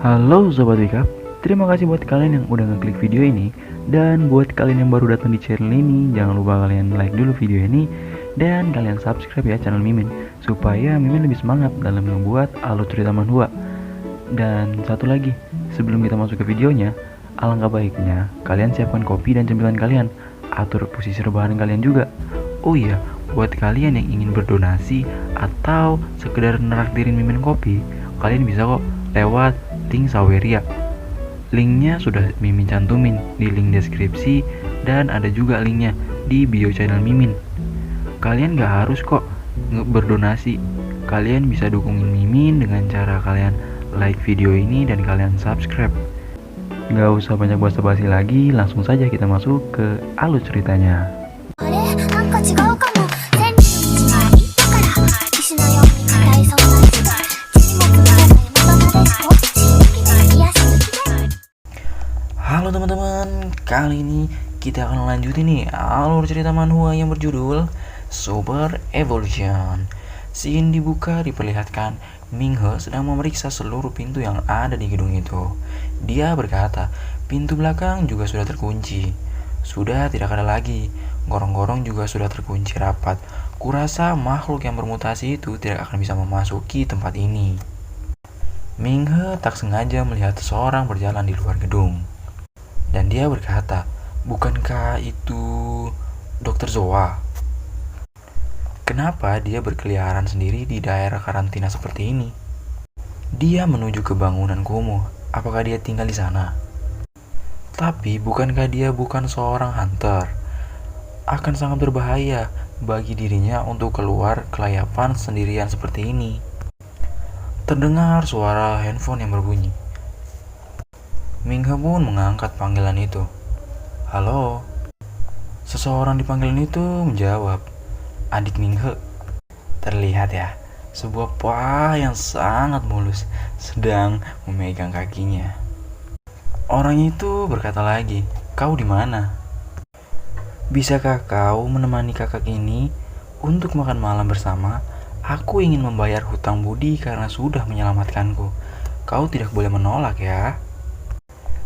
Halo Sobat Wikap, terima kasih buat kalian yang udah ngeklik video ini. Dan buat kalian yang baru datang di channel ini, jangan lupa kalian like dulu video ini dan kalian subscribe ya channel Mimin, supaya Mimin lebih semangat dalam membuat alur cerita manhwa. Dan satu lagi, sebelum kita masuk ke videonya, alangkah baiknya kalian siapkan kopi dan cemilan kalian, atur posisi rebahan kalian juga. Oh iya, buat kalian yang ingin berdonasi atau sekedar neraktirin Mimin kopi, kalian bisa kok lewat link Saweria. Linknya sudah Mimin cantumin di link deskripsi dan ada juga linknya di bio channel Mimin. Kalian gak harus kok berdonasi, kalian bisa dukungin Mimin dengan cara kalian like video ini dan kalian subscribe. Gak usah banyak basa-basi lagi, langsung saja kita masuk ke alur ceritanya. Halo teman-teman, kali ini kita akan lanjutin nih alur cerita manhwa yang berjudul Super Evolution. Scene dibuka diperlihatkan Minghe sedang memeriksa seluruh pintu yang ada di gedung itu. Dia berkata, pintu belakang juga sudah terkunci. Sudah tidak ada lagi. Gorong-gorong juga sudah terkunci rapat. Kurasa makhluk yang bermutasi itu tidak akan bisa memasuki tempat ini. Minghe tak sengaja melihat seseorang berjalan di luar gedung. Dan dia berkata, bukankah itu Dr. Zoa? Kenapa dia berkeliaran sendiri di daerah karantina seperti ini? Dia menuju ke bangunan kumuh. Apakah dia tinggal di sana? Tapi bukankah dia bukan seorang hunter? Akan sangat berbahaya bagi dirinya untuk keluar kelayapan sendirian seperti ini. Terdengar suara handphone yang berbunyi. Minghe pun mengangkat panggilan itu. Halo? Seseorang di panggilan itu menjawab. Adik Minghe. Terlihat ya, sebuah pah yang sangat mulus sedang memegang kakinya. Orang itu berkata lagi, kau di mana? Bisakah kau menemani kakak ini untuk makan malam bersama? Aku ingin membayar hutang budi karena sudah menyelamatkanku. Kau tidak boleh menolak ya.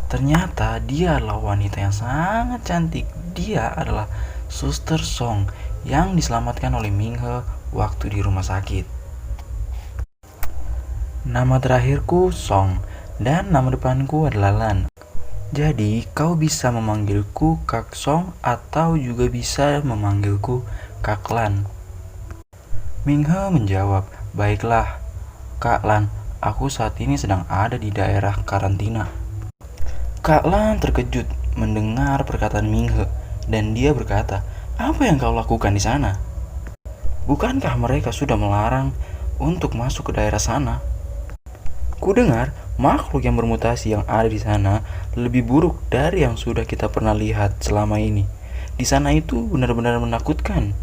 Ternyata dia adalah wanita yang sangat cantik. Dia adalah Suster Song yang diselamatkan oleh Minghe waktu di rumah sakit. Nama terakhirku Song dan nama depanku adalah Lan. Jadi kau bisa memanggilku Kak Song atau juga bisa memanggilku Kak Lan. Minghe menjawab, baiklah Kak Lan, aku saat ini sedang ada di daerah karantina. Kak Lan terkejut mendengar perkataan Minghe dan dia berkata, apa yang kau lakukan di sana? Bukankah mereka sudah melarang untuk masuk ke daerah sana? Kudengar makhluk yang bermutasi yang ada di sana lebih buruk dari yang sudah kita pernah lihat selama ini. Di sana itu benar-benar menakutkan.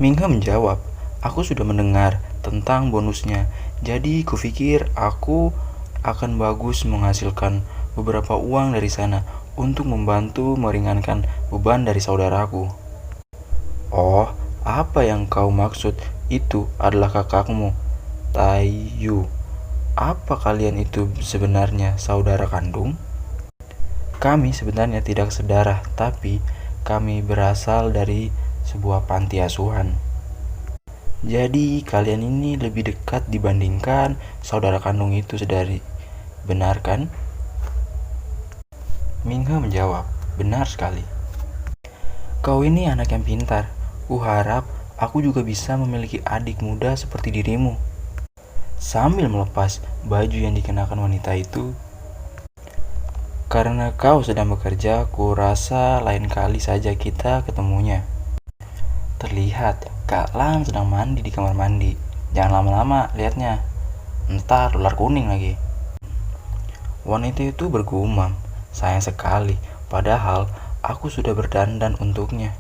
Minghe menjawab, aku sudah mendengar tentang bonusnya. Jadi kupikir aku akan bagus menghasilkan beberapa uang dari sana untuk membantu meringankan beban dari saudaraku. Oh, apa yang kau maksud? Itu adalah kakakmu, Taiyu. Apa kalian itu sebenarnya saudara kandung? Kami sebenarnya tidak sedarah, tapi kami berasal dari sebuah panti asuhan. Jadi kalian ini lebih dekat dibandingkan saudara kandung itu sendiri. Benar kan? Minghe menjawab, benar sekali. Kau ini anak yang pintar. Kuharap aku juga bisa memiliki adik muda seperti dirimu. Sambil melepas baju yang dikenakan wanita itu. Karena kau sedang bekerja, kurasa lain kali saja kita ketemunya. Terlihat Kak Lan sedang mandi di kamar mandi. Jangan lama-lama lihatnya. Ntar ular kuning lagi. Wanita itu bergumam. Sayang sekali, padahal aku sudah berdandan untuknya.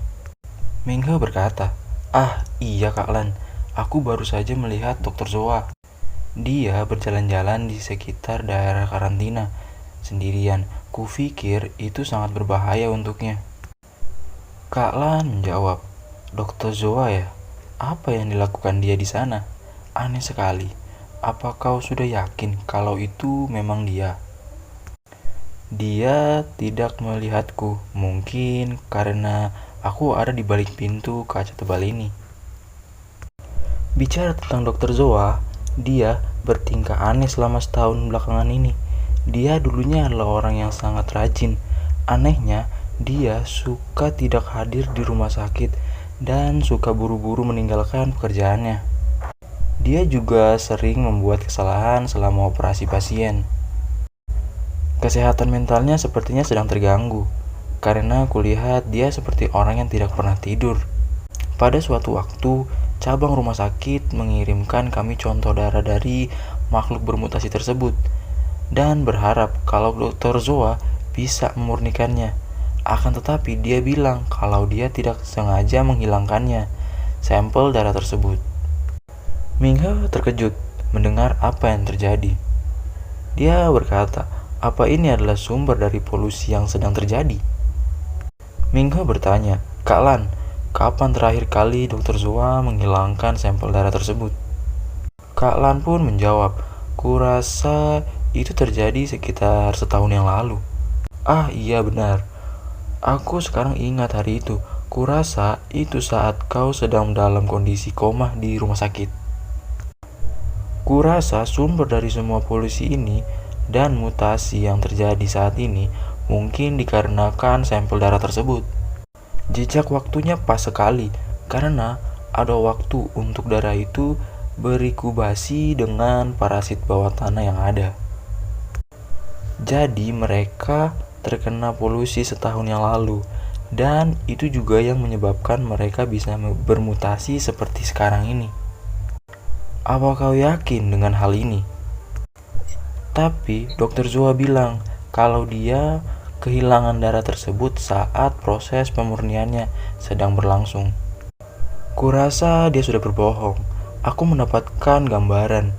Minghe berkata, iya Kak Lan, aku baru saja melihat Dr. Zoa. Dia berjalan-jalan di sekitar daerah karantina sendirian. Kupikir itu sangat berbahaya untuknya. Kak Lan menjawab, Dr. Zoa ya? Apa yang dilakukan dia di sana? Aneh sekali. apa kau sudah yakin kalau itu memang dia? Dia tidak melihatku, mungkin karena aku ada di balik pintu kaca tebal ini. Bicara tentang Dokter Zoa, dia bertingkah aneh selama setahun belakangan ini. Dia dulunya adalah orang yang sangat rajin. Anehnya, dia suka tidak hadir di rumah sakit dan suka buru-buru meninggalkan pekerjaannya. Dia juga sering membuat kesalahan selama operasi pasien. Kesehatan mentalnya sepertinya sedang terganggu, karena kulihat dia seperti orang yang tidak pernah tidur. Pada suatu waktu, cabang rumah sakit mengirimkan kami contoh darah dari makhluk bermutasi tersebut dan berharap kalau Dr. Zoa bisa memurnikannya. Akan tetapi dia bilang kalau dia tidak sengaja menghilangkannya, sampel darah tersebut. Minghe terkejut mendengar apa yang terjadi. Dia berkata, apa ini adalah sumber dari polusi yang sedang terjadi? Minghe bertanya, Kak Lan, kapan terakhir kali Dr. Zoa menghilangkan sampel darah tersebut? Kak Lan pun menjawab, kurasa itu terjadi sekitar setahun yang lalu. Ah iya benar, aku sekarang ingat hari itu. Kurasa itu saat kau sedang dalam kondisi koma di rumah sakit. Kurasa sumber dari semua polusi ini dan mutasi yang terjadi saat ini mungkin dikarenakan sampel darah tersebut. Jejak waktunya pas sekali, karena ada waktu untuk darah itu berikubasi dengan parasit bawah tanah yang ada. Jadi mereka terkena polusi setahun yang lalu, dan itu juga yang menyebabkan mereka bisa bermutasi seperti sekarang ini. Apa kau yakin dengan hal ini? Tapi Dr. Zoa bilang kalau dia kehilangan darah tersebut saat proses pemurniannya sedang berlangsung. Kurasa dia sudah berbohong. Aku mendapatkan gambaran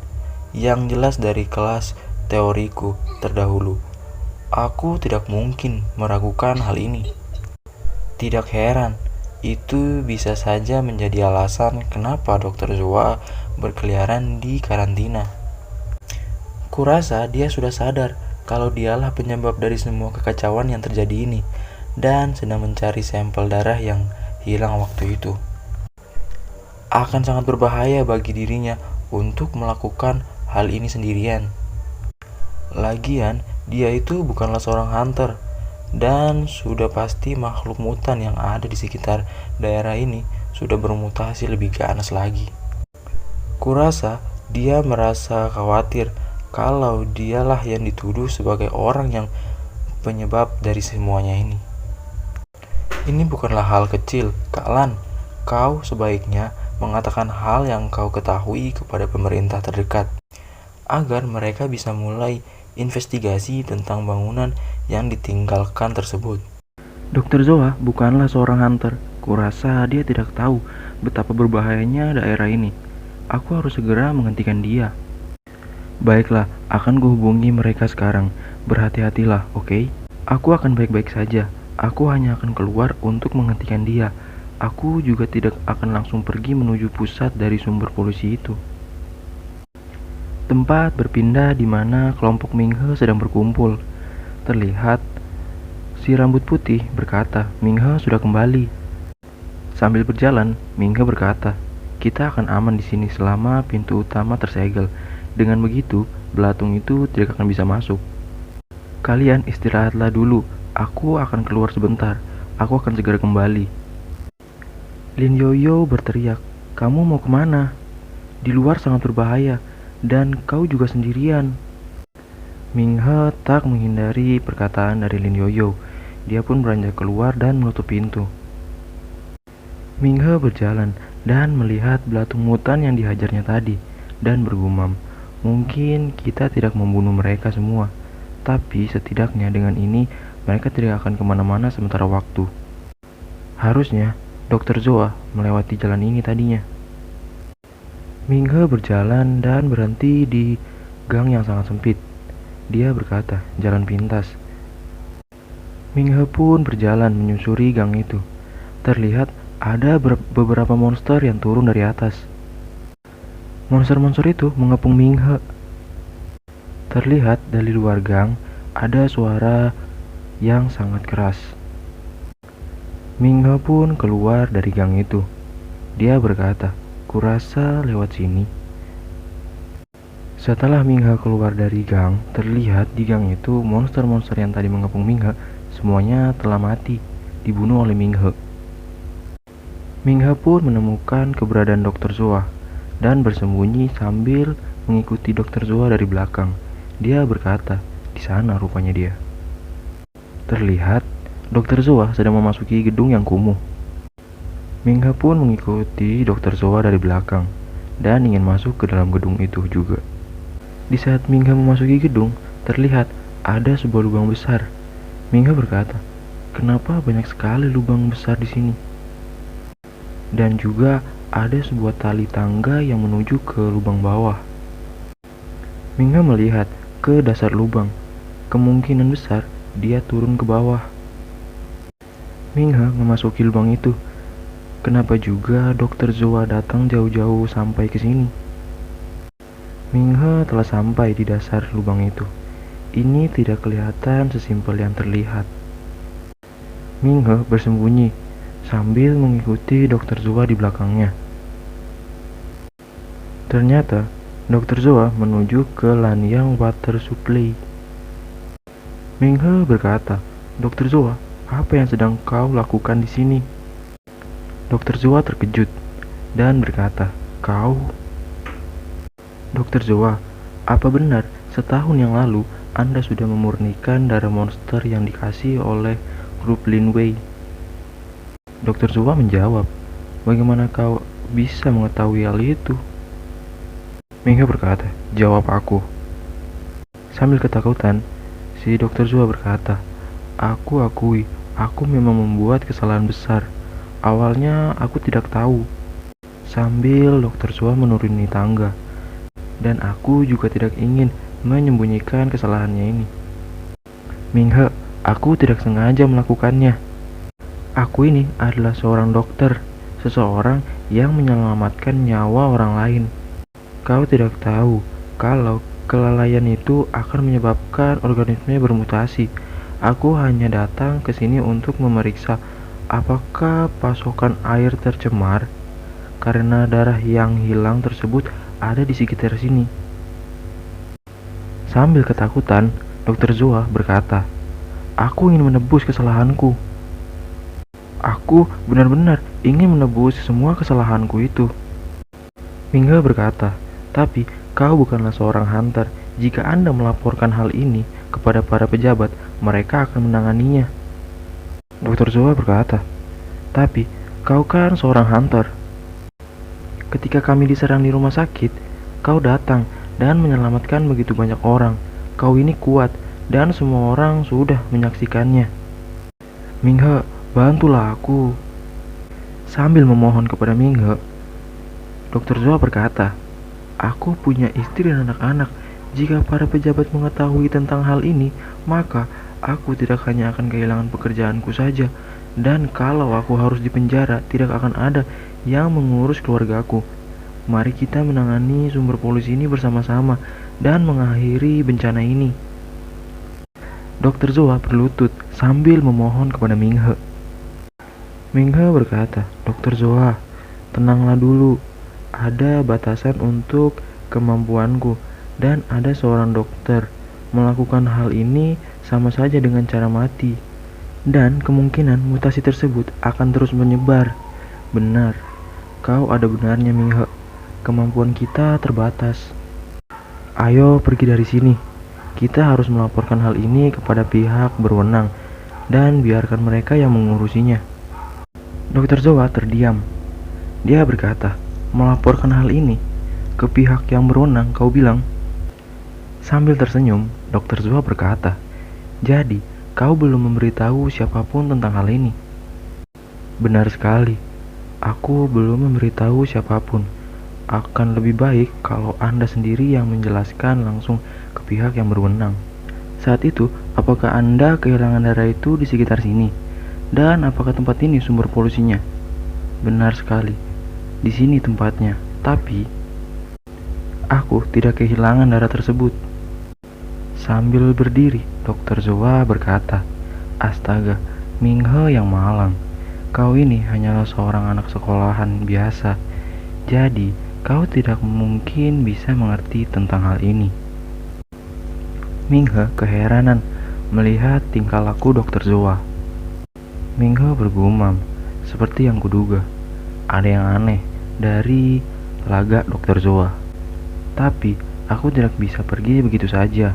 yang jelas dari kelas teoriku terdahulu. Aku tidak mungkin meragukan hal ini. Tidak heran, itu bisa saja menjadi alasan kenapa Dr. Zoa berkeliaran di karantina. Kurasa dia sudah sadar kalau dialah penyebab dari semua kekacauan yang terjadi ini dan sedang mencari sampel darah yang hilang waktu itu. Akan sangat berbahaya bagi dirinya untuk melakukan hal ini sendirian. Lagian, dia itu bukanlah seorang hunter dan sudah pasti makhluk mutan yang ada di sekitar daerah ini sudah bermutasi lebih ganas lagi. Kurasa dia merasa khawatir kalau dialah yang dituduh sebagai orang yang penyebab dari semuanya ini. Ini bukanlah hal kecil, Kak Lan. Kau sebaiknya mengatakan hal yang kau ketahui kepada pemerintah terdekat, agar mereka bisa mulai investigasi tentang bangunan yang ditinggalkan tersebut. Dr. Zoa bukanlah seorang hunter. Kurasa dia tidak tahu betapa berbahayanya daerah ini. Aku harus segera menghentikan dia. Baiklah, akan kuhubungi mereka sekarang. Berhati-hatilah, oke? Aku akan baik-baik saja. Aku hanya akan keluar untuk menghentikan dia. Aku juga tidak akan langsung pergi menuju pusat dari sumber polusi itu. Tempat berpindah di mana kelompok Minghe sedang berkumpul. Terlihat si rambut putih berkata, Minghe sudah kembali. Sambil berjalan, Minghe berkata, kita akan aman di sini selama pintu utama tersegel. Dengan begitu, belatung itu tidak akan bisa masuk. Kalian istirahatlah dulu. Aku akan keluar sebentar. Aku akan segera kembali. Lin Yoyo berteriak, kamu mau kemana? Di luar sangat berbahaya, dan kau juga sendirian. Minghe tak menghindari perkataan dari Lin Yoyo. Dia pun beranjak keluar dan menutup pintu. Minghe berjalan dan melihat belatung mutan yang dihajarnya tadi, dan bergumam, mungkin kita tidak membunuh mereka semua, tapi setidaknya dengan ini mereka tidak akan kemana-mana sementara waktu. Harusnya Dr. Zoa melewati jalan ini tadinya. Minghe berjalan dan berhenti di gang yang sangat sempit. Dia berkata, jalan pintas. Minghe pun berjalan menyusuri gang itu. Terlihat ada beberapa monster yang turun dari atas. Monster-monster itu mengepung Minghe. Terlihat dari luar gang ada suara yang sangat keras. Minghe pun keluar dari gang itu. Dia berkata, "Kurasa lewat sini." Setelah Minghe keluar dari gang, terlihat di gang itu monster-monster yang tadi mengepung Minghe semuanya telah mati, dibunuh oleh Minghe. Minghe pun menemukan keberadaan Dr. Zoa dan bersembunyi sambil mengikuti Dr. Zoa dari belakang. Dia berkata, "Di sana rupanya dia." Terlihat Dr. Zoa sedang memasuki gedung yang kumuh. Minghe pun mengikuti Dr. Zoa dari belakang dan ingin masuk ke dalam gedung itu juga. Di saat Minghe memasuki gedung, terlihat ada sebuah lubang besar. Minghe berkata, "Kenapa banyak sekali lubang besar di sini?" Dan juga ada sebuah tali tangga yang menuju ke lubang bawah. Minghe melihat ke dasar lubang. Kemungkinan besar dia turun ke bawah. Minghe memasuki lubang itu. Kenapa juga Dr. Zoa datang jauh-jauh sampai ke sini? Minghe telah sampai di dasar lubang itu. Ini tidak kelihatan sesimpel yang terlihat. Minghe bersembunyi sambil mengikuti Dr. Zoa di belakangnya. Ternyata Dr. Zoa menuju ke Lanyang Water Supply. Minghe berkata, "Dr. Zoa, apa yang sedang kau lakukan di sini?" Dr. Zoa terkejut dan berkata, "Kau?" "Dr. Zoa, apa benar setahun yang lalu Anda sudah memurnikan darah monster yang dikasih oleh grup Linway?" Dr. Zoa menjawab, "Bagaimana kau bisa mengetahui hal itu?" Minghe berkata, "Jawab aku." Sambil ketakutan, si Dr. Zoa berkata, "Aku akui, aku memang membuat kesalahan besar. Awalnya aku tidak tahu." Sambil Dr. Zoa menuruni tangga. Dan aku juga tidak ingin menyembunyikan kesalahannya ini. "Minghe, aku tidak sengaja melakukannya. Aku ini adalah seorang dokter, seseorang yang menyelamatkan nyawa orang lain. Kau tidak tahu kalau kelalaian itu akan menyebabkan organisme bermutasi. Aku hanya datang ke sini untuk memeriksa apakah pasokan air tercemar karena darah yang hilang tersebut ada di sekitar sini." Sambil ketakutan, Dr. Zoa berkata, "Aku ingin menebus kesalahanku. Aku benar-benar ingin menebus semua kesalahanku itu." Minghe berkata, "Tapi kau bukanlah seorang hunter. Jika Anda melaporkan hal ini kepada para pejabat, mereka akan menanganinya." Dr. Zoa berkata, "Tapi kau kan seorang hunter. Ketika kami diserang di rumah sakit, kau datang dan menyelamatkan begitu banyak orang. Kau ini kuat dan semua orang sudah menyaksikannya. Minghe, bantulah aku." Sambil memohon kepada Minghe, Dr. Zoa berkata, "Aku punya istri dan anak-anak. Jika para pejabat mengetahui tentang hal ini, maka aku tidak hanya akan kehilangan pekerjaanku saja, dan kalau aku harus dipenjara, tidak akan ada yang mengurus keluargaku. Mari kita menangani sumber polusi ini bersama-sama dan mengakhiri bencana ini." Dr. Zoa berlutut sambil memohon kepada Minghe. Minghe berkata, "Dr. Zoa, tenanglah dulu. Ada batasan untuk kemampuanku dan ada seorang dokter. Melakukan hal ini sama saja dengan cara mati. Dan kemungkinan mutasi tersebut akan terus menyebar." "Benar. Kau ada benarnya, Minghe. Kemampuan kita terbatas. Ayo pergi dari sini. Kita harus melaporkan hal ini kepada pihak berwenang dan biarkan mereka yang mengurusinya." Dr. Zoa terdiam. Dia berkata, "Melaporkan hal ini ke pihak yang berwenang, kau bilang?" Sambil tersenyum, Dr. Zoa berkata, "Jadi, kau belum memberitahu siapapun tentang hal ini?" "Benar sekali. Aku belum memberitahu siapapun. Akan lebih baik kalau Anda sendiri yang menjelaskan langsung ke pihak yang berwenang. Saat itu, apakah Anda kehilangan darah itu di sekitar sini? Dan apakah tempat ini sumber polusinya?" "Benar sekali. Di sini tempatnya. Tapi Aku tidak kehilangan darah tersebut. Sambil berdiri, Dokter Zoa berkata, "Astaga, Minghe yang malang. Kau ini hanyalah seorang anak sekolahan biasa. Jadi, kau tidak mungkin bisa mengerti tentang hal ini." Minghe keheranan melihat tingkah laku Dokter Zoa. Minghe bergumam, seperti yang kuduga. Ada yang aneh dari lagak Dokter Zoa. Tapi, aku tidak bisa pergi begitu saja,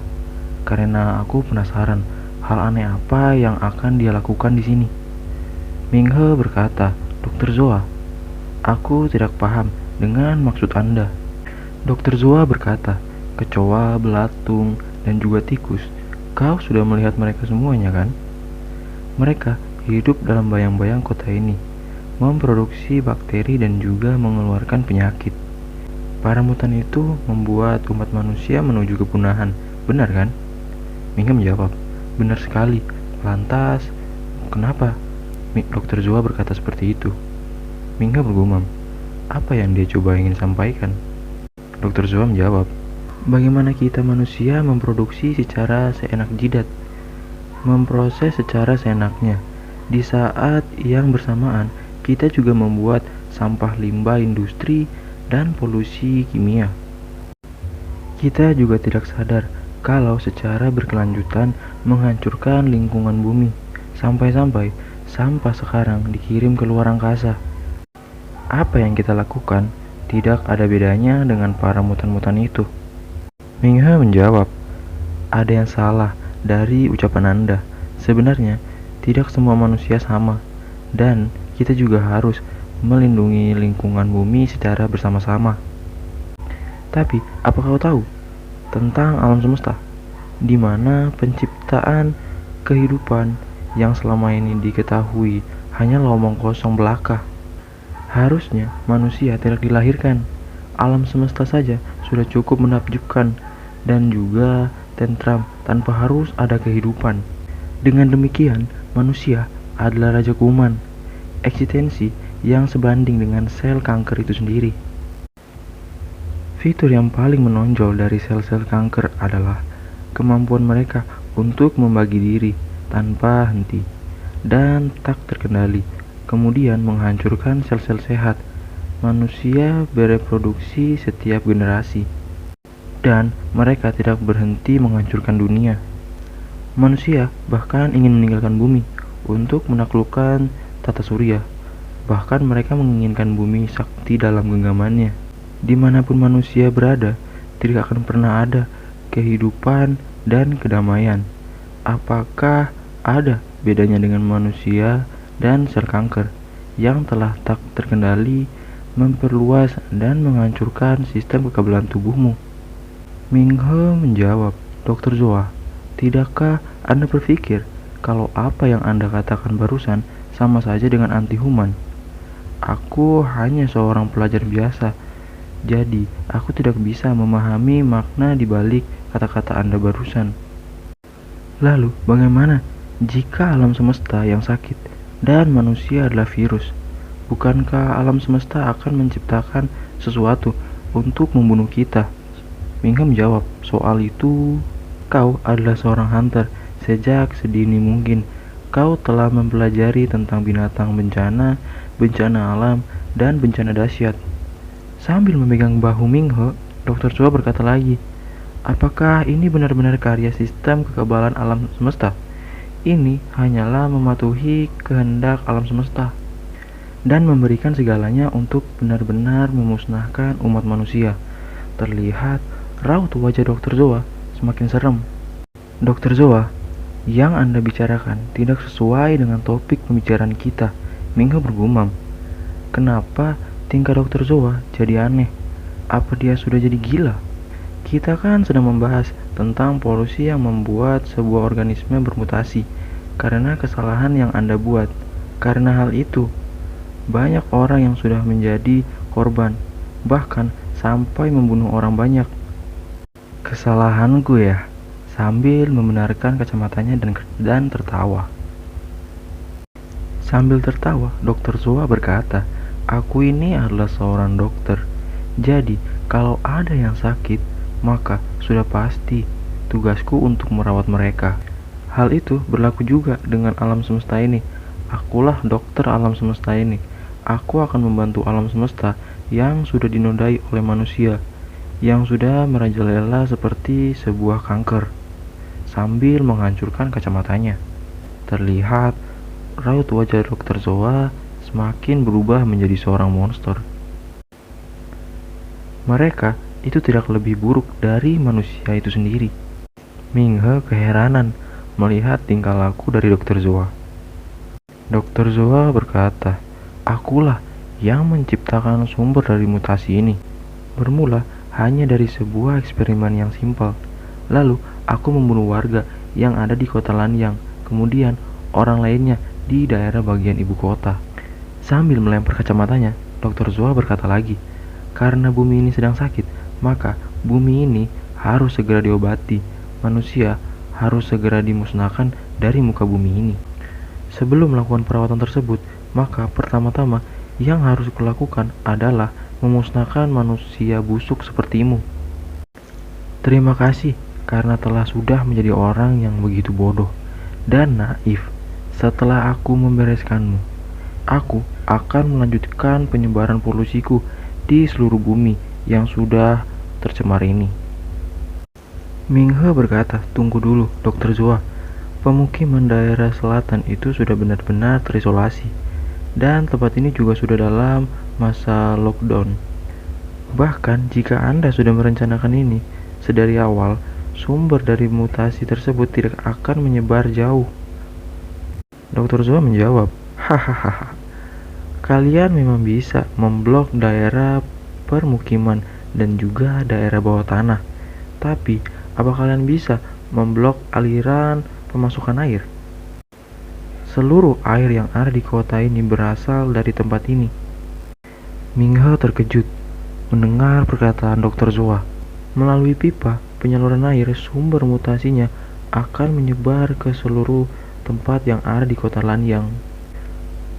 karena aku penasaran hal aneh apa yang akan dia lakukan di sini. Minghe berkata, "Dokter Zoa, aku tidak paham dengan maksud Anda." Dokter Zoa berkata, "Kecoa, belatung, dan juga tikus. Kau sudah melihat mereka semuanya, kan? Mereka hidup dalam bayang-bayang kota ini, memproduksi bakteri dan juga mengeluarkan penyakit. Para mutan itu membuat umat manusia menuju kepunahan, benar kan?" Minghe menjawab, "Benar sekali. Lantas, kenapa?" Dokter Zoa berkata seperti itu. Minghe bergumam, apa yang dia coba ingin sampaikan? Dokter Zoa menjawab, "Bagaimana kita manusia memproduksi secara seenak jidat, memproses secara seenaknya. Di saat yang bersamaan, kita juga membuat sampah limbah industri dan polusi kimia. Kita juga tidak sadar kalau secara berkelanjutan menghancurkan lingkungan bumi, sampai-sampai sampah sekarang dikirim ke luar angkasa. Apa yang kita lakukan tidak ada bedanya dengan para mutan-mutan itu." Minghe menjawab, "Ada yang salah dari ucapan Anda. Sebenarnya, tidak semua manusia sama, dan kita juga harus melindungi lingkungan bumi secara bersama-sama. Tapi, apa kau tahu tentang alam semesta, di mana penciptaan kehidupan yang selama ini diketahui hanya omong kosong belaka? Harusnya manusia tidak dilahirkan. Alam semesta saja sudah cukup menakjubkan dan juga tentram tanpa harus ada kehidupan. Dengan demikian, manusia adalah raja kuman, eksistensi yang sebanding dengan sel kanker itu sendiri. Fitur yang paling menonjol dari sel-sel kanker adalah kemampuan mereka untuk membagi diri tanpa henti dan tak terkendali, kemudian menghancurkan sel-sel sehat. Manusia bereproduksi setiap generasi, dan mereka tidak berhenti menghancurkan dunia. Manusia bahkan ingin meninggalkan bumi untuk menaklukkan tata surya. Bahkan mereka menginginkan bumi sakti dalam genggamannya. Dimanapun manusia berada, tidak akan pernah ada kehidupan dan kedamaian. Apakah ada bedanya dengan manusia dan sel kanker yang telah tak terkendali memperluas dan menghancurkan sistem kekebalan tubuhmu?" Minghe menjawab, "Dokter Zoa, tidakkah Anda berpikir kalau apa yang Anda katakan barusan sama saja dengan anti-human? Aku hanya seorang pelajar biasa, jadi aku tidak bisa memahami makna di balik kata-kata Anda barusan. Lalu, bagaimana jika alam semesta yang sakit dan manusia adalah virus? Bukankah alam semesta akan menciptakan sesuatu untuk membunuh kita?" Minghe menjawab, "Soal itu, kau adalah seorang hunter. Sejak sedini mungkin, kau telah mempelajari tentang binatang bencana, bencana alam, dan bencana dahsyat." Sambil memegang bahu Minghe, Dokter Zoa berkata lagi, "Apakah ini benar-benar karya sistem kekebalan alam semesta? Ini hanyalah mematuhi kehendak alam semesta dan memberikan segalanya untuk benar-benar memusnahkan umat manusia." Terlihat raut wajah Dokter Zoa semakin serem. "Dokter Zoa, yang Anda bicarakan tidak sesuai dengan topik pembicaraan kita," Minghe bergumam. "Kenapa tingkah Dokter Zoa jadi aneh? Apa dia sudah jadi gila? Kita kan sedang membahas tentang polusi yang membuat sebuah organisme bermutasi karena kesalahan yang Anda buat. Karena hal itu, banyak orang yang sudah menjadi korban, bahkan sampai membunuh orang banyak." "Kesalahanku ya?" Sambil membenarkan kacamatanya dan tertawa. Sambil tertawa, Dokter Zoa berkata, "Aku ini adalah seorang dokter. Jadi, kalau ada yang sakit, maka sudah pasti tugasku untuk merawat mereka. Hal itu berlaku juga dengan alam semesta ini. Akulah dokter alam semesta ini. Aku akan membantu alam semesta yang sudah dinodai oleh manusia, yang sudah merajalela seperti sebuah kanker. Sambil menghancurkan kacamatanya, terlihat raut wajah Dr. Zoa semakin berubah menjadi seorang monster. Mereka itu tidak lebih buruk dari manusia itu sendiri. Minghe keheranan melihat tingkah laku dari Dr. Zoa. Dr. Zoa berkata, "Akulah yang menciptakan sumber dari mutasi ini. Bermula hanya dari sebuah eksperimen yang simpel. Lalu aku membunuh warga yang ada di kota Lanyang, kemudian orang lainnya di daerah bagian ibu kota." Sambil melempar kacamatanya, Dr. Zoa berkata lagi, "Karena bumi ini sedang sakit, maka bumi ini harus segera diobati. Manusia harus segera dimusnahkan dari muka bumi ini. Sebelum melakukan perawatan tersebut, maka pertama-tama yang harus kulakukan adalah memusnahkan manusia busuk sepertimu. Terima kasih karena telah sudah menjadi orang yang begitu bodoh dan naif. Setelah aku membereskanmu, aku akan melanjutkan penyebaran polusiku di seluruh bumi yang sudah tercemar ini." Minghe berkata, "Tunggu dulu, Dr. Zoa. Pemukiman daerah selatan itu sudah benar-benar terisolasi, dan tempat ini juga sudah dalam masa lockdown. Bahkan jika Anda sudah merencanakan ini sedari awal, sumber dari mutasi tersebut tidak akan menyebar jauh." Dr. Zoa menjawab, "Hahaha. Kalian memang bisa memblok daerah permukiman dan juga daerah bawah tanah. Tapi, apa kalian bisa memblok aliran pemasukan air? Seluruh air yang ada di kota ini berasal dari tempat ini." Minghe terkejut mendengar perkataan Dr. Zoa. Melalui pipa penyaluran air, sumber mutasinya akan menyebar ke seluruh tempat yang ada di kota Lanyang.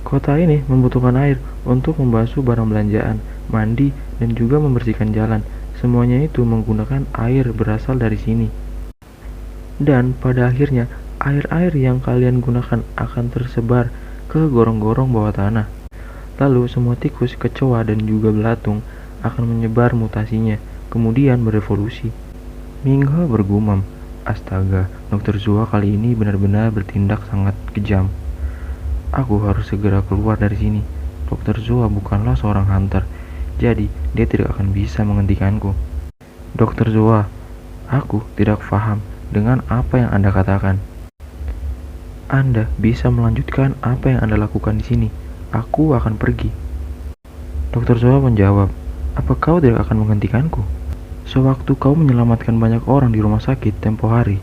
Kota ini membutuhkan air untuk membasuh barang belanjaan, mandi, dan juga membersihkan jalan. Semuanya itu menggunakan air berasal dari sini. Dan pada akhirnya, air-air yang kalian gunakan akan tersebar ke gorong-gorong bawah tanah. Lalu semua tikus, kecoa, dan juga belatung akan menyebar mutasinya, kemudian berevolusi. Minghe bergumam, "Astaga, Dr. Zoa kali ini benar-benar bertindak sangat kejam. Aku harus segera keluar dari sini. Dr. Zoa bukanlah seorang hunter, jadi dia tidak akan bisa menghentikanku." "Dr. Zoa, aku tidak paham dengan apa yang Anda katakan. Anda bisa melanjutkan apa yang Anda lakukan di sini. Aku akan pergi." Dr. Zoa menjawab, "Apa kau tidak akan menghentikanku? Sewaktu kau menyelamatkan banyak orang di rumah sakit tempo hari,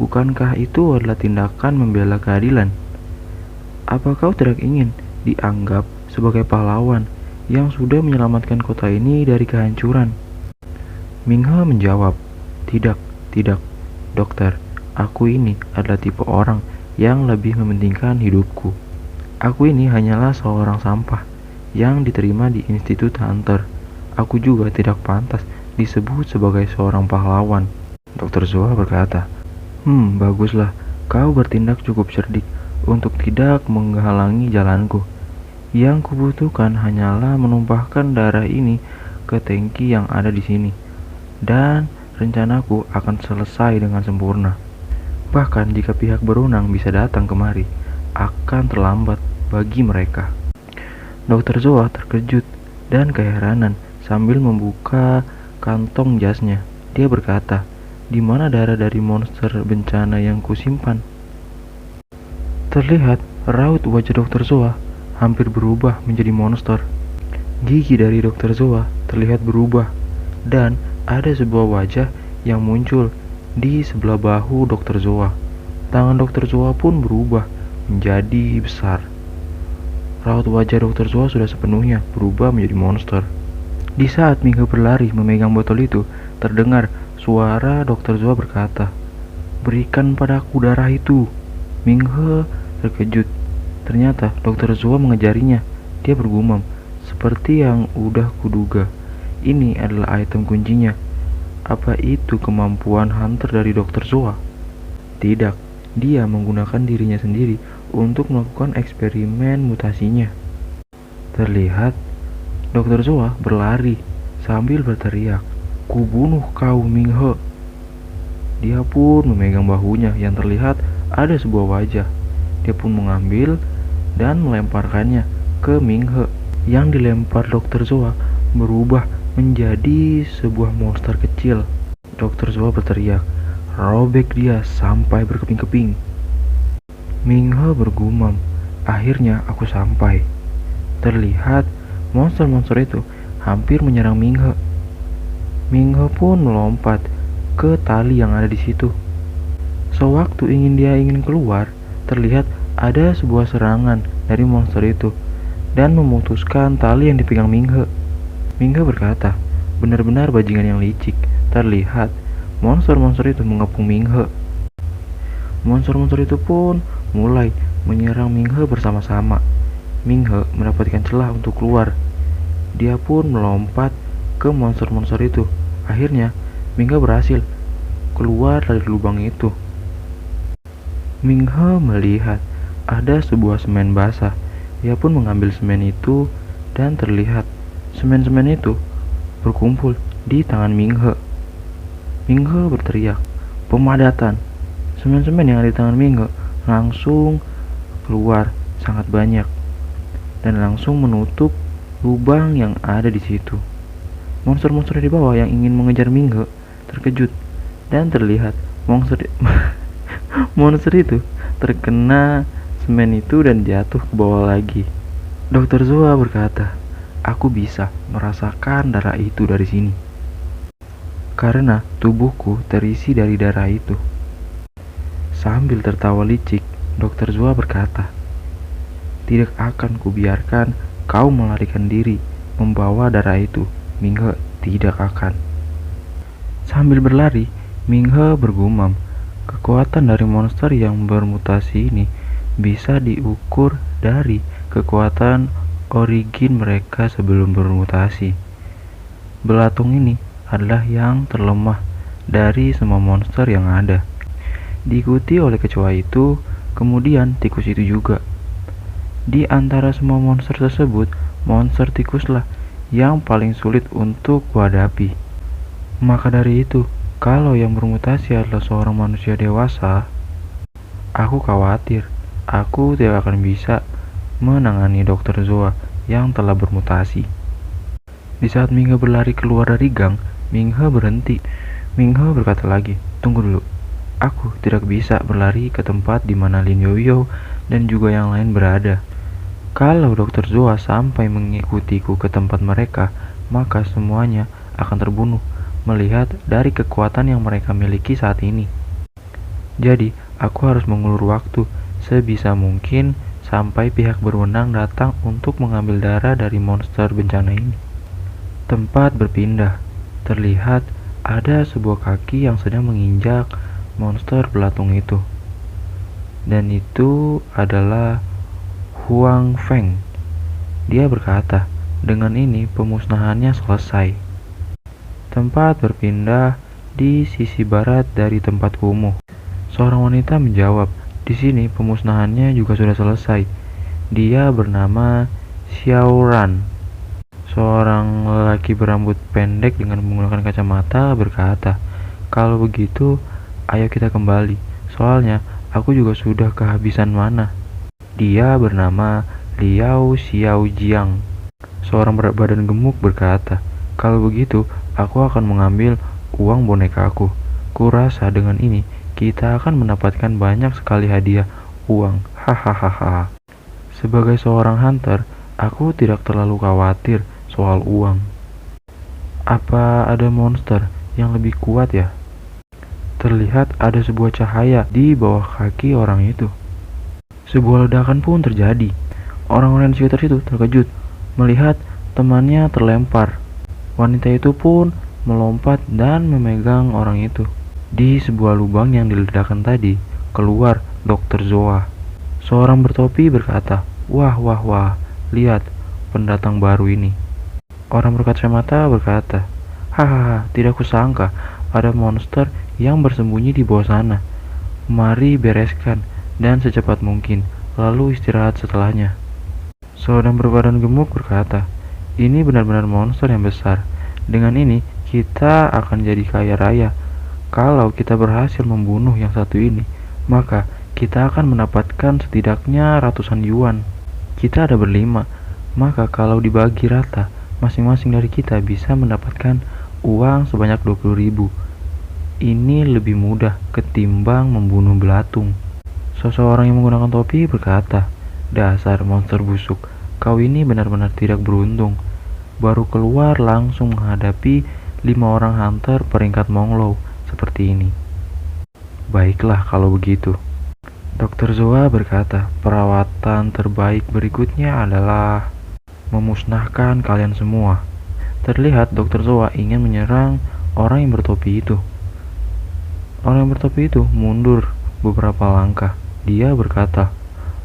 bukankah itu adalah tindakan membela keadilan? Apa kau tidak ingin dianggap sebagai pahlawan yang sudah menyelamatkan kota ini dari kehancuran?" Minghe menjawab, "Tidak, tidak, dokter. Aku ini adalah tipe orang yang lebih mementingkan hidupku. Aku ini hanyalah seorang sampah yang diterima di Institut Hunter. Aku juga tidak pantas disebut sebagai seorang pahlawan." Dr. Zoa berkata, Baguslah. Kau bertindak cukup cerdik untuk tidak menghalangi jalanku. Yang kubutuhkan hanyalah menumpahkan darah ini ke tangki yang ada di sini, dan rencanaku akan selesai dengan sempurna. Bahkan jika pihak berwenang bisa datang kemari, akan terlambat bagi mereka." Dr. Zoa terkejut dan keheranan sambil membuka kantong jasnya. Dia berkata, "Di mana darah dari monster bencana yang kusimpan?" Terlihat raut wajah Dr. Zoa hampir berubah menjadi monster. Gigi dari Dr. Zoa terlihat berubah, dan ada sebuah wajah yang muncul di sebelah bahu Dr. Zoa. Tangan Dr. Zoa pun berubah menjadi besar. Raut wajah Dr. Zoa sudah sepenuhnya berubah menjadi monster. Di saat Minghe berlari memegang botol itu, terdengar suara Dr. Zoa berkata, "Berikan padaku darah itu." Minghe terkejut. Ternyata Dr. Zoa mengejarinya. Dia bergumam, "Seperti yang udah kuduga, Ini adalah item kuncinya. Apa itu kemampuan hunter dari Dr. Zoa? Tidak, dia menggunakan dirinya sendiri untuk melakukan eksperimen mutasinya. Terlihat, Dr. Zoa berlari sambil berteriak, "Kubunuh kau, Minghe." Dia pun memegang bahunya yang terlihat ada sebuah wajah. Dia pun mengambil dan melemparkannya ke Minghe. Yang dilempar Dr. Zoa berubah menjadi sebuah monster kecil. Dr. Zoa berteriak, "Robek dia sampai berkeping-keping." Minghe bergumam, "Akhirnya aku sampai." Terlihat monster-monster itu hampir menyerang Minghe. Minghe pun melompat ke tali yang ada di situ. Sewaktu dia ingin keluar, terlihat ada sebuah serangan dari monster itu dan memutuskan tali yang dipegang Minghe. Minghe berkata, "Benar-benar bajingan yang licik." Terlihat monster-monster itu mengepung Minghe. Monster-monster itu pun mulai menyerang Minghe bersama-sama. Minghe mendapatkan celah untuk keluar. Dia pun melompat ke monster-monster itu. Akhirnya, Minghe berhasil keluar dari lubang itu. Minghe melihat ada sebuah semen basah. Dia pun mengambil semen itu dan terlihat semen-semen itu berkumpul di tangan Minghe. Minghe berteriak, "Pemadatan!" Semen-semen yang ada di tangan Minghe langsung keluar sangat banyak dan langsung menutup lubang yang ada di situ. Monster-monster di bawah yang ingin mengejar Minghe terkejut dan terlihat monster itu terkena semen itu dan jatuh ke bawah lagi. Dr. Zoa berkata, "Aku bisa merasakan darah itu dari sini. Karena tubuhku terisi dari darah itu." Sambil tertawa licik, Dr. Zoa berkata, "Tidak akan kubiarkan kau melarikan diri membawa darah itu, Minghe, tidak akan." Sambil berlari, Minghe bergumam, "Kekuatan dari monster yang bermutasi ini bisa diukur dari kekuatan origin mereka sebelum bermutasi. Belatung ini adalah yang terlemah dari semua monster yang ada." Diikuti oleh kecoa itu, kemudian tikus itu juga. Di antara semua monster tersebut, monster tikuslah yang paling sulit untuk kuhadapi. Maka dari itu, kalau yang bermutasi adalah seorang manusia dewasa, aku khawatir aku tidak akan bisa menangani Dr. Zoa yang telah bermutasi. Di saat Minghe berlari keluar dari gang, Minghe berhenti. Minghe berkata lagi, "Tunggu dulu. Aku tidak bisa berlari ke tempat di mana Lin Yoyo dan juga yang lain berada. Kalau Dr. Zoa sampai mengikutiku ke tempat mereka, maka semuanya akan terbunuh melihat dari kekuatan yang mereka miliki saat ini. Jadi, aku harus mengulur waktu sebisa mungkin sampai pihak berwenang datang untuk mengambil darah dari monster bencana ini." Tempat berpindah. Terlihat ada sebuah kaki yang sedang menginjak monster belatung itu. Dan itu adalah Huang Feng. Dia berkata, "Dengan ini pemusnahannya selesai." Tempat berpindah di sisi barat dari tempat kumuh. Seorang wanita menjawab, "Di sini pemusnahannya juga sudah selesai." Dia bernama Xiaoran. Seorang lelaki berambut pendek dengan menggunakan kacamata berkata, "Kalau begitu, ayo kita kembali. Soalnya aku juga sudah kehabisan mana." Dia bernama Liao Xiaojiang. Seorang berat badan gemuk berkata, "Kalau begitu, aku akan mengambil uang bonekaku. Kurasa dengan ini kita akan mendapatkan banyak sekali hadiah uang. Hahaha." Sebagai seorang hunter, aku tidak terlalu khawatir soal uang. Apa ada monster yang lebih kuat ya? Terlihat ada sebuah cahaya di bawah kaki orang itu. Sebuah ledakan pun terjadi. Orang-orang di sekitar itu terkejut melihat temannya terlempar. Wanita itu pun melompat dan memegang orang itu. Di sebuah lubang yang diledakkan tadi, keluar Dr. Zoa. Seorang bertopi berkata, "Wah, wah, wah, lihat pendatang baru ini." Orang berkacamata berkata, "Hahaha, tidak kusangka ada monster yang bersembunyi di bawah sana. Mari bereskan dan secepat mungkin, lalu istirahat setelahnya." Seorang berbadan gemuk berkata, "Ini benar-benar monster yang besar. Dengan ini, kita akan jadi kaya raya. Kalau kita berhasil membunuh yang satu ini, maka kita akan mendapatkan setidaknya ratusan yuan. Kita ada berlima, maka kalau dibagi rata, masing-masing dari kita bisa mendapatkan uang sebanyak 20.000. Ini lebih mudah ketimbang membunuh belatung." Seseorang yang menggunakan topi berkata, "Dasar monster busuk, kau ini benar-benar tidak beruntung. Baru keluar langsung menghadapi 5 orang hunter peringkat Monglow seperti ini." "Baiklah kalau begitu." Dokter Zoa berkata, "Perawatan terbaik berikutnya adalah memusnahkan kalian semua." Terlihat Dokter Zoa ingin menyerang orang yang bertopi itu. Orang yang bertopi itu mundur beberapa langkah. Dia berkata,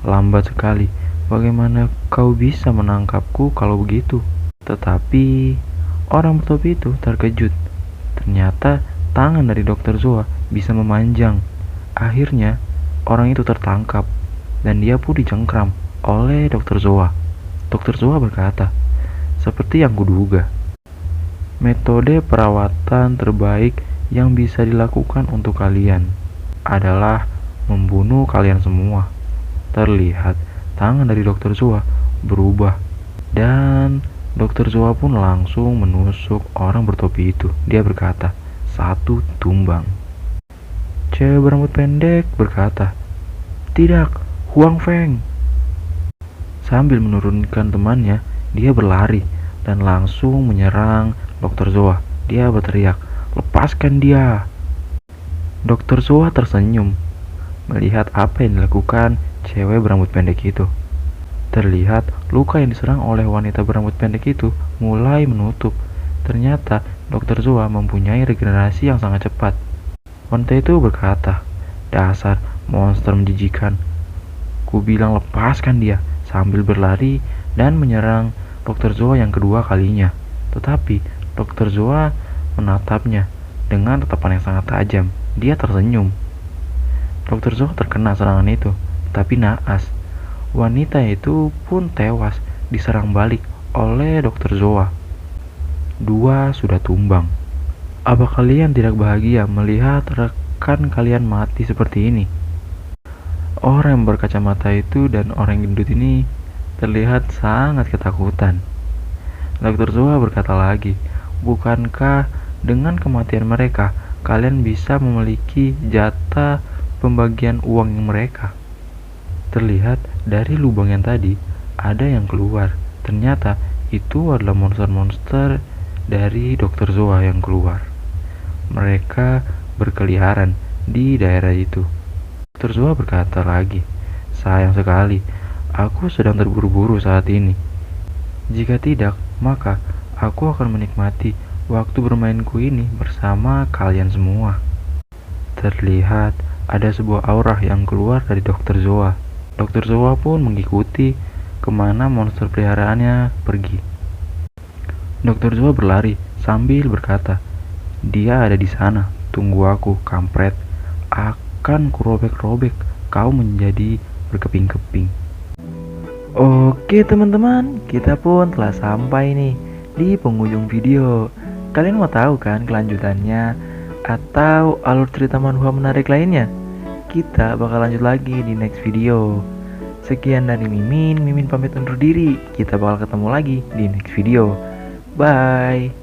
"Lambat sekali. Bagaimana kau bisa menangkapku kalau begitu?" Tetapi orang bertopi itu terkejut. Ternyata tangan dari Dokter Zoa bisa memanjang. Akhirnya orang itu tertangkap dan dia pun dicengkram oleh Dokter Zoa. Dokter Zoa berkata, "Seperti yang kuduga. Metode perawatan terbaik yang bisa dilakukan untuk kalian adalah membunuh kalian semua." Terlihat tangan dari Dokter Zoa berubah dan Dokter Zoa pun langsung menusuk orang bertopi itu. Dia berkata, "Satu tumbang." Cewek berambut pendek berkata, "Tidak, Huang Feng." Sambil menurunkan temannya, dia berlari dan langsung menyerang Dokter Zoa. Dia berteriak, "Lepaskan dia!" Dokter Zoa tersenyum melihat apa yang dilakukan cewek berambut pendek itu. Terlihat luka yang diserang oleh wanita berambut pendek itu mulai menutup. Ternyata Dokter Zoa mempunyai regenerasi yang sangat cepat. Wanita itu berkata, "Dasar monster menjijikan. Ku bilang lepaskan dia," sambil berlari dan menyerang Dokter Zoa yang kedua kalinya. Tetapi Dokter Zoa menatapnya dengan tatapan yang sangat tajam. Dia tersenyum. Dokter Zoa terkena serangan itu, tapi naas. Wanita itu pun tewas diserang balik oleh Dokter Zoa. Dua sudah tumbang. Apa kalian tidak bahagia melihat rekan kalian mati seperti ini? Orang yang berkacamata itu dan orang yang gendut ini terlihat sangat ketakutan. Dokter Zoa berkata lagi, "Bukankah dengan kematian mereka, kalian bisa memiliki jatah pembagian uang mereka?" Terlihat dari lubang yang tadi, ada yang keluar. Ternyata itu adalah monster-monster dari Dokter Zoa yang keluar. Mereka berkeliaran di daerah itu. Dokter Zoa berkata lagi, "Sayang sekali, aku sedang terburu-buru saat ini. Jika tidak, maka aku akan menikmati waktu bermainku ini bersama kalian semua." Terlihat ada sebuah aura yang keluar dari Dokter Zoa. Dokter Zoa pun mengikuti kemana monster peliharaannya pergi. Dokter Zoa berlari sambil berkata, "Dia ada di sana. Tunggu aku, kampret. Akan kurobek-robek kau menjadi berkeping-keping." Oke teman-teman, kita pun telah sampai nih di penghujung video. Kalian mau tahu kan kelanjutannya atau alur cerita manhwa menarik lainnya? Kita bakal lanjut lagi di next video. Sekian dari Mimin pamit undur diri. Kita bakal ketemu lagi di next video. Bye.